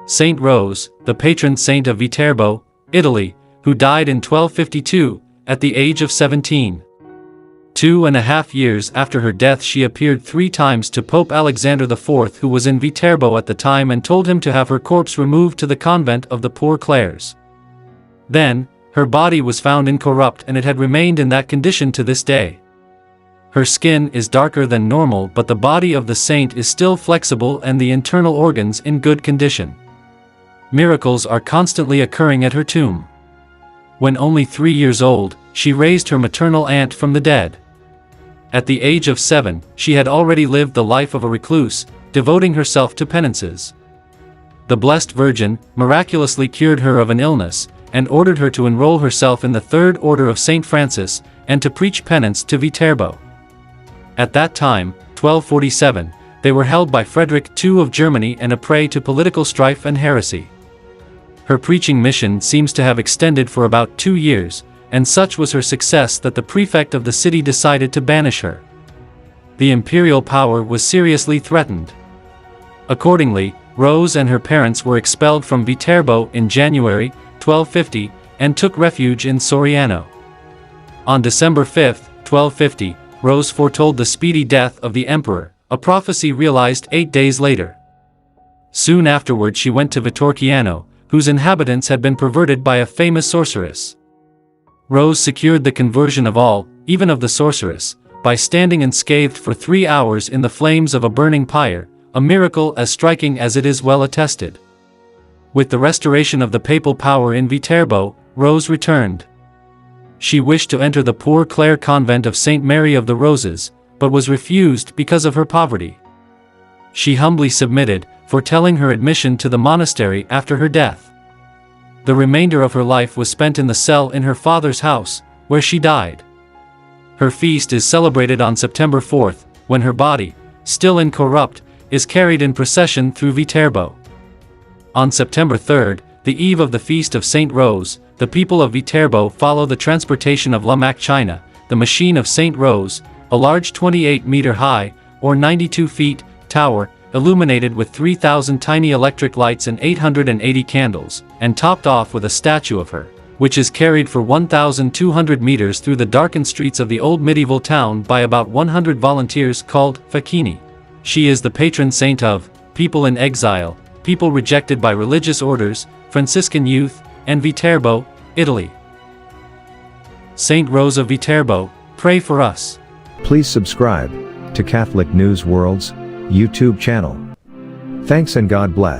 Saint Rose, the patron saint of Viterbo, Italy, who died in 1252, at the age of 17. 2.5 years after her death she appeared 3 times to Pope Alexander IV, who was in Viterbo at the time, and told him to have her corpse removed to the convent of the Poor Clares. Then, her body was found incorrupt, and it had remained in that condition to this day. Her skin is darker than normal, but the body of the saint is still flexible and the internal organs in good condition. Miracles are constantly occurring at her tomb. When only 3 years old, she raised her maternal aunt from the dead. At the age of 7, she had already lived the life of a recluse, devoting herself to penances. The Blessed Virgin miraculously cured her of an illness, and ordered her to enroll herself in the Third Order of St. Francis, and to preach penance to Viterbo. At that time, 1247, they were held by Frederick II of Germany and a prey to political strife and heresy. Her preaching mission seems to have extended for about 2 years, and such was her success that the prefect of the city decided to banish her. The imperial power was seriously threatened. Accordingly, Rose and her parents were expelled from Viterbo in January 1250, and took refuge in Soriano. On December 5, 1250, Rose foretold the speedy death of the emperor, a prophecy realized 8 days later. Soon afterward she went to Vitorciano, whose inhabitants had been perverted by a famous sorceress. Rose secured the conversion of all, even of the sorceress, by standing unscathed for 3 hours in the flames of a burning pyre, a miracle as striking as it is well attested. With the restoration of the papal power in Viterbo, Rose returned. She wished to enter the Poor Clare convent of St. Mary of the Roses, but was refused because of her poverty. She humbly submitted, foretelling her admission to the monastery after her death. The remainder of her life was spent in the cell in her father's house, where she died. Her feast is celebrated on September 4th, when her body, still incorrupt, is carried in procession through Viterbo. On September 3rd, the eve of the feast of Saint Rose, the people of Viterbo follow the transportation of La China, the machine of Saint Rose, a large 28-meter-high, or 92 feet, tower, illuminated with 3,000 tiny electric lights and 880 candles, and topped off with a statue of her, which is carried for 1,200 meters through the darkened streets of the old medieval town by about 100 volunteers called facchini. She is the patron saint of people in exile, people rejected by religious orders, Franciscan youth, and Viterbo, Italy. Saint Rose of Viterbo, pray for us. Please subscribe to Catholic News World's YouTube channel. Thanks and God bless.